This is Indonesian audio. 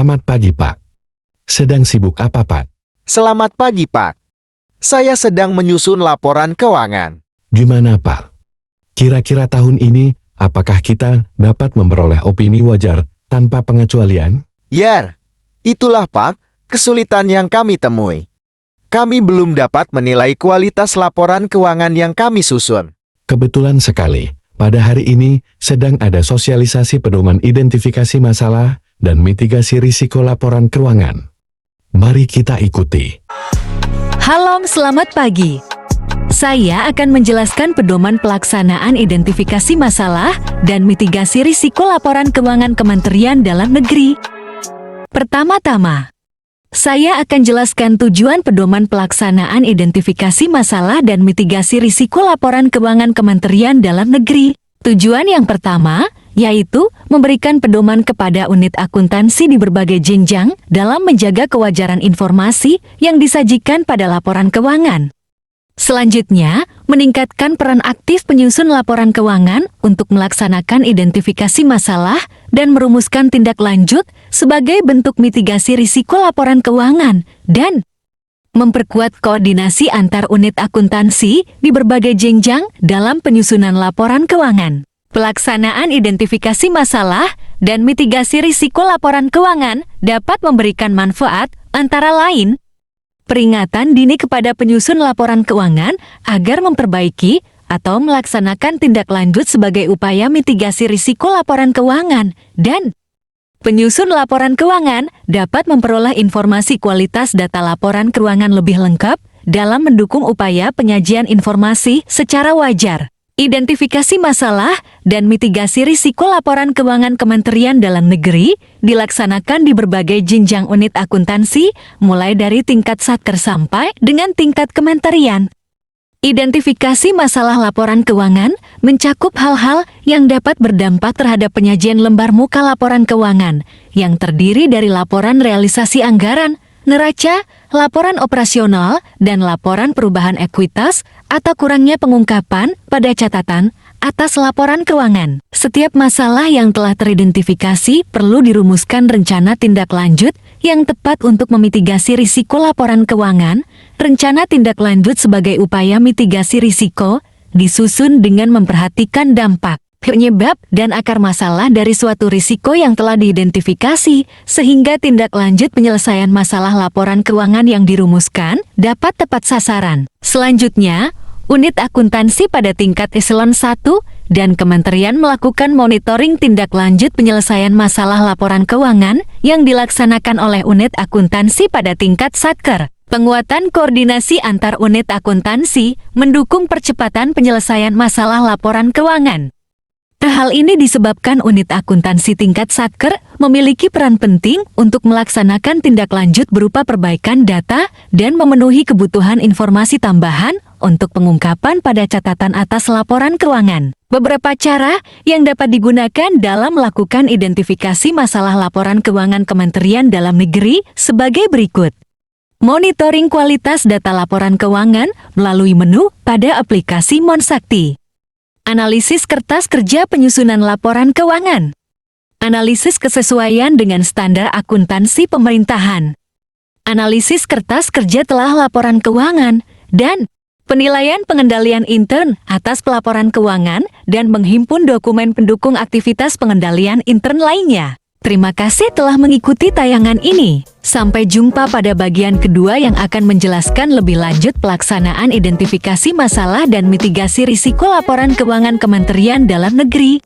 Selamat pagi, Pak. Sedang sibuk apa, Pak? Selamat pagi, Pak. Saya sedang menyusun laporan keuangan. Gimana, Pak? Kira-kira tahun ini, apakah kita dapat memperoleh opini wajar tanpa pengecualian? Ya, itulah Pak, kesulitan yang kami temui. Kami belum dapat menilai kualitas laporan keuangan yang kami susun. Kebetulan sekali, pada hari ini sedang ada sosialisasi pedoman identifikasi masalah dan mitigasi risiko laporan keuangan. Mari kita ikuti. Halo, selamat pagi. Saya akan menjelaskan pedoman pelaksanaan identifikasi masalah dan mitigasi risiko laporan keuangan Kementerian Dalam Negeri. Pertama-tama, saya akan jelaskan tujuan pedoman pelaksanaan identifikasi masalah dan mitigasi risiko laporan keuangan Kementerian Dalam Negeri. Tujuan yang pertama, yaitu memberikan pedoman kepada unit akuntansi di berbagai jenjang dalam menjaga kewajaran informasi yang disajikan pada laporan keuangan. Selanjutnya, meningkatkan peran aktif penyusun laporan keuangan untuk melaksanakan identifikasi masalah dan merumuskan tindak lanjut sebagai bentuk mitigasi risiko laporan keuangan dan memperkuat koordinasi antar unit akuntansi di berbagai jenjang dalam penyusunan laporan keuangan. Pelaksanaan identifikasi masalah dan mitigasi risiko laporan keuangan dapat memberikan manfaat antara lain peringatan dini kepada penyusun laporan keuangan agar memperbaiki atau melaksanakan tindak lanjut sebagai upaya mitigasi risiko laporan keuangan, dan penyusun laporan keuangan dapat memperoleh informasi kualitas data laporan keuangan lebih lengkap dalam mendukung upaya penyajian informasi secara wajar. Identifikasi masalah dan mitigasi risiko laporan keuangan Kementerian Dalam Negeri dilaksanakan di berbagai jenjang unit akuntansi, mulai dari tingkat Satker sampai dengan tingkat kementerian. Identifikasi masalah laporan keuangan mencakup hal-hal yang dapat berdampak terhadap penyajian lembar muka laporan keuangan, yang terdiri dari laporan realisasi anggaran, neraca, laporan operasional, dan laporan perubahan ekuitas atau kurangnya pengungkapan pada catatan atas laporan keuangan. Setiap masalah yang telah teridentifikasi perlu dirumuskan rencana tindak lanjut yang tepat untuk memitigasi risiko laporan keuangan. Rencana tindak lanjut sebagai upaya mitigasi risiko disusun dengan memperhatikan dampak, penyebab, dan akar masalah dari suatu risiko yang telah diidentifikasi, sehingga tindak lanjut penyelesaian masalah laporan keuangan yang dirumuskan dapat tepat sasaran. Selanjutnya, unit akuntansi pada tingkat eselon 1 dan kementerian melakukan monitoring tindak lanjut penyelesaian masalah laporan keuangan yang dilaksanakan oleh unit akuntansi pada tingkat Satker. Penguatan koordinasi antar unit akuntansi mendukung percepatan penyelesaian masalah laporan keuangan. Hal ini disebabkan unit akuntansi tingkat Satker memiliki peran penting untuk melaksanakan tindak lanjut berupa perbaikan data dan memenuhi kebutuhan informasi tambahan untuk pengungkapan pada catatan atas laporan keuangan. Beberapa cara yang dapat digunakan dalam melakukan identifikasi masalah laporan keuangan Kementerian Dalam Negeri sebagai berikut. Monitoring kualitas data laporan keuangan melalui menu pada aplikasi Monsakti. Analisis kertas kerja penyusunan laporan keuangan. Analisis kesesuaian dengan standar akuntansi pemerintahan. Analisis kertas kerja telah laporan keuangan, dan penilaian pengendalian intern atas pelaporan keuangan dan menghimpun dokumen pendukung aktivitas pengendalian intern lainnya. Terima kasih telah mengikuti tayangan ini. Sampai jumpa pada bagian kedua yang akan menjelaskan lebih lanjut pelaksanaan identifikasi masalah dan mitigasi risiko laporan keuangan Kementerian Dalam Negeri.